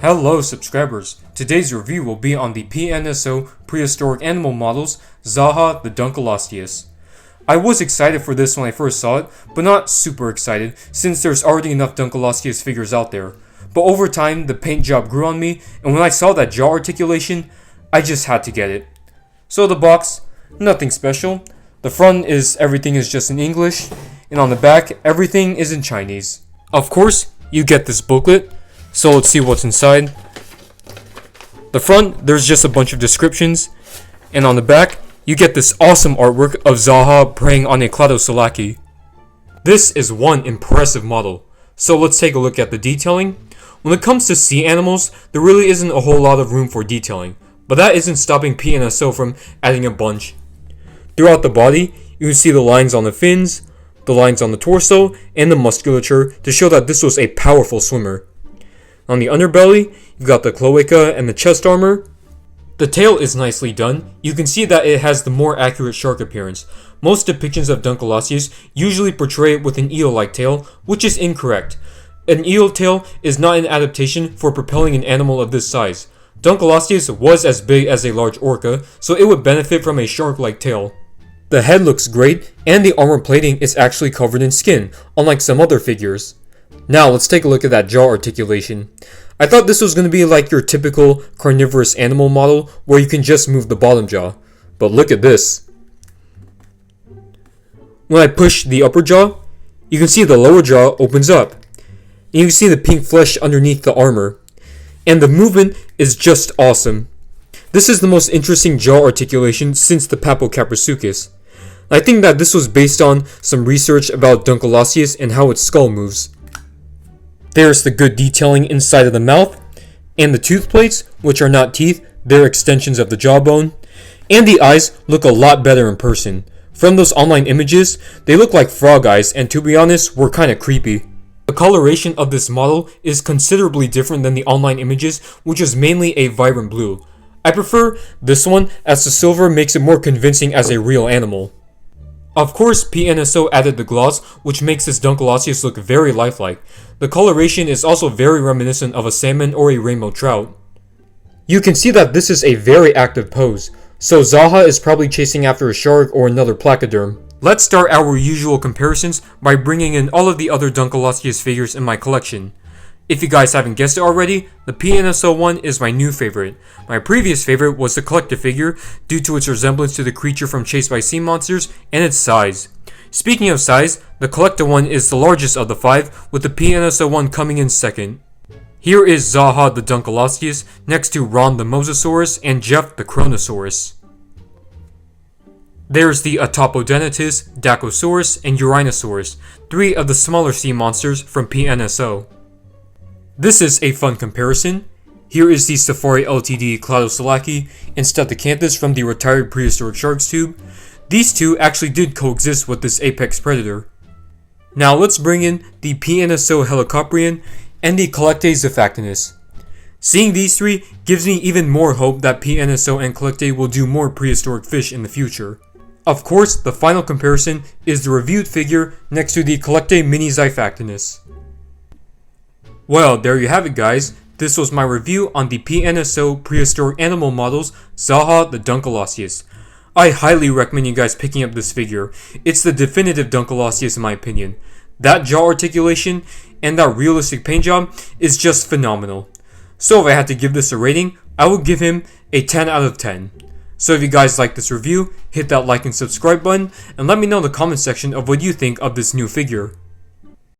Hello subscribers, today's review will be on the PNSO Prehistoric Animal Models, Zaha the Dunkleosteus. I was excited for this when I first saw it, but not super excited since there's already enough Dunkleosteus figures out there. But over time, the paint job grew on me, and when I saw that jaw articulation, I just had to get it. So the box, nothing special. The front is everything is just in English, and on the back, everything is in Chinese. Of course, you get this booklet. So let's see what's inside. The front, there's just a bunch of descriptions. And on the back, you get this awesome artwork of Zaha preying on a Cladosolaki. This is one impressive model. So let's take a look at the detailing. When it comes to sea animals, there really isn't a whole lot of room for detailing. But that isn't stopping PNSO from adding a bunch. Throughout the body, you can see the lines on the fins, the lines on the torso, and the musculature to show that this was a powerful swimmer. On the underbelly, you've got the cloaca and the chest armor. The tail is nicely done. You can see that it has the more accurate shark appearance. Most depictions of Dunkleosteus usually portray it with an eel-like tail, which is incorrect. An eel tail is not an adaptation for propelling an animal of this size. Dunkleosteus was as big as a large orca, so it would benefit from a shark-like tail. The head looks great, and the armor plating is actually covered in skin, unlike some other figures. Now let's take a look at that jaw articulation. I thought this was going to be like your typical carnivorous animal model where you can just move the bottom jaw. But look at this. When I push the upper jaw, you can see the lower jaw opens up. And you can see the pink flesh underneath the armor. And the movement is just awesome. This is the most interesting jaw articulation since the Papocaprisuchus. I think that this was based on some research about Dunkleosteus and how its skull moves. There's the good detailing inside of the mouth, and the tooth plates, which are not teeth, they're extensions of the jawbone, and the eyes look a lot better in person. From those online images, they look like frog eyes, and to be honest, were kinda creepy. The coloration of this model is considerably different than the online images, which is mainly a vibrant blue. I prefer this one as the silver makes it more convincing as a real animal. Of course, PNSO added the gloss, which makes this Dunkleosteus look very lifelike. The coloration is also very reminiscent of a salmon or a rainbow trout. You can see that this is a very active pose, so Zaha is probably chasing after a shark or another placoderm. Let's start our usual comparisons by bringing in all of the other Dunkleosteus figures in my collection. If you guys haven't guessed it already, the PNSO one is my new favorite. My previous favorite was the collector figure due to its resemblance to the creature from Chased by Sea Monsters and its size. Speaking of size, the collector one is the largest of the five, with the PNSO one coming in second. Here is Zaha the Dunkleosteus next to Ron the Mosasaurus and Jeff the Kronosaurus. There's the Atopodenitus, Dacosaurus, and Urinosaurus, three of the smaller sea monsters from PNSO. This is a fun comparison. Here is the Safari Ltd Cladosolaki and Stethecanthus from the retired Prehistoric Sharks tube. These two actually did coexist with this apex predator. Now let's bring in the PNSO Helicoprion and the Collecte Zephactinus. Seeing these three gives me even more hope that PNSO and Collecte will do more prehistoric fish in the future. Of course, the final comparison is the reviewed figure next to the Collecte Mini Zephactinus. Well, there you have it guys. This was my review on the PNSO Prehistoric Animal Models, Zaha the Dunkleosteus. I highly recommend you guys picking up this figure. It's the definitive Dunkleosteus in my opinion. That jaw articulation and that realistic paint job is just phenomenal. So if I had to give this a rating, I would give him a 10 out of 10. So if you guys like this review, hit that like and subscribe button, and let me know in the comment section of what you think of this new figure.